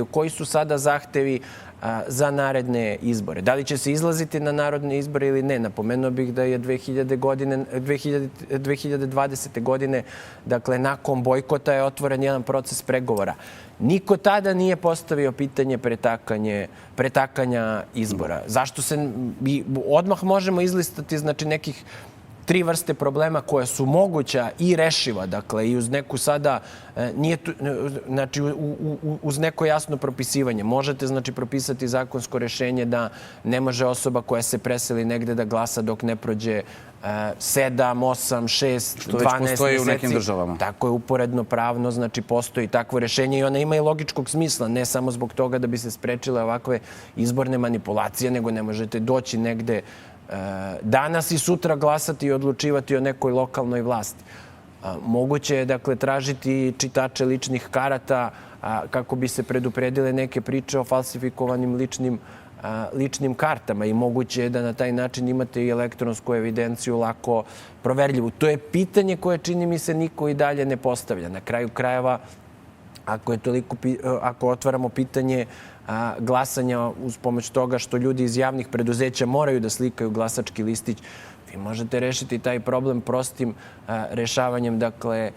Koji su sada zahtevi za naredne izbore? Da li će se izlaziti na narodne izbore ili ne? Napomenuo bih da je 2020. godine, dakle, nakon bojkota je otvoren jedan proces pregovora. Niko tada nije postavio pitanje pretakanja izbora. Zašto se... Odmah možemo izlistati, znači, nekih 3 vrste problema koja su moguća i rešiva, dakle, i uz neku sada, znači, uz neko jasno propisivanje. Možete, znači, propisati zakonsko rešenje da ne može osoba koja se preseli negde da glasa dok ne prođe 7, 8, 6, 12 meseci. Što već postoji u nekim državama. Tako je, uporedno pravno, znači, postoji takvo rešenje i ona ima i logičkog smisla, ne samo zbog toga da bi se sprečile ovakve izborne manipulacije, nego ne možete doći negde danas i sutra glasati i odlučivati o nekoj lokalnoj vlasti. Moguće je, dakle, tražiti čitače ličnih karata kako bi se predupredile neke priče o falsifikovanim ličnim kartama i moguće je da na taj način imate i elektronsku evidenciju lako proverljivu. To je pitanje koje, čini mi se, niko i dalje ne postavlja. Na kraju krajeva, ako otvaramo pitanje glasanja uz pomoć toga što ljudi iz javnih preduzeća moraju da slikaju glasački listić, vi možete rešiti taj problem prostim rešavanjem, dakle,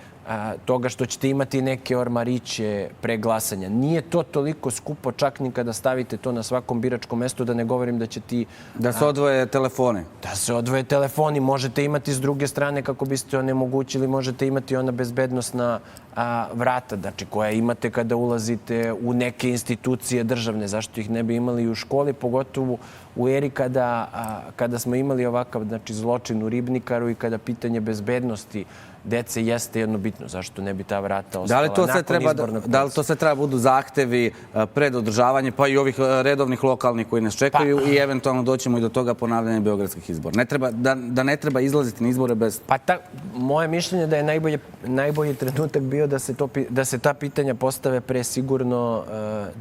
toga što ćete imati neke ormariće pre glasanja. Nije to toliko skupo, čak ni kada stavite to na svakom biračkom mestu, da ne govorim da će ti... Da se odvoje telefoni. Da se odvoje telefoni. Možete imati s druge strane, kako biste onemogućili, možete imati ona bezbednosna vrata, znači, koja imate kada ulazite u neke institucije državne. Zašto ih ne bi imali i u školi, pogotovo u eri kada smo imali ovakav, znači, zločin u Ribnikaru i kada pitanje bezbednosti dece jeste jedno bitno. Zašto ne bi ta vrata ostala nakon izbornog procesa? Da li to sve treba budu zahtevi pred održavanje, pa i ovih redovnih lokalnih koji nas čekaju i eventualno doćemo i do toga ponavljanja beogradskih izbora? Da ne treba izlaziti na izbore bez... Pa moje mišljenje da je najbolji trenutak bio da se ta pitanja postave pre sigurno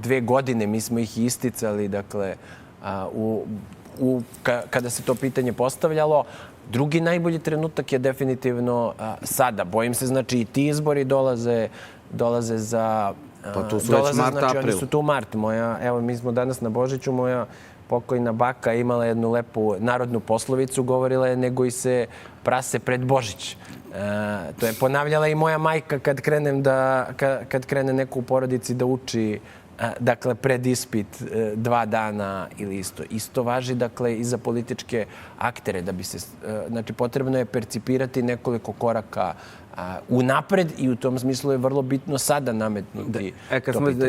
2 godine. Mi smo ih isticali, dakle, kada se to pitanje postavljalo. Drugi najbolji trenutak je definitivno sada. Bojim se, znači, i ti izbori dolaze za... Pa tu su već mart, april. Oni su tu mart. Evo, mi smo danas na Božiću, moja pokojna baka imala jednu lepu narodnu poslovicu, govorila je nego se prase pred Božić. To je ponavljala i moja majka kad krene neko u porodici da uči, dakle, pred ispit 2 dana ili isto. Isto važi, dakle, i za političke aktere. Znači, potrebno je percipirati nekoliko koraka unapred i u tom smislu je vrlo bitno sada nametnuti to pitanje.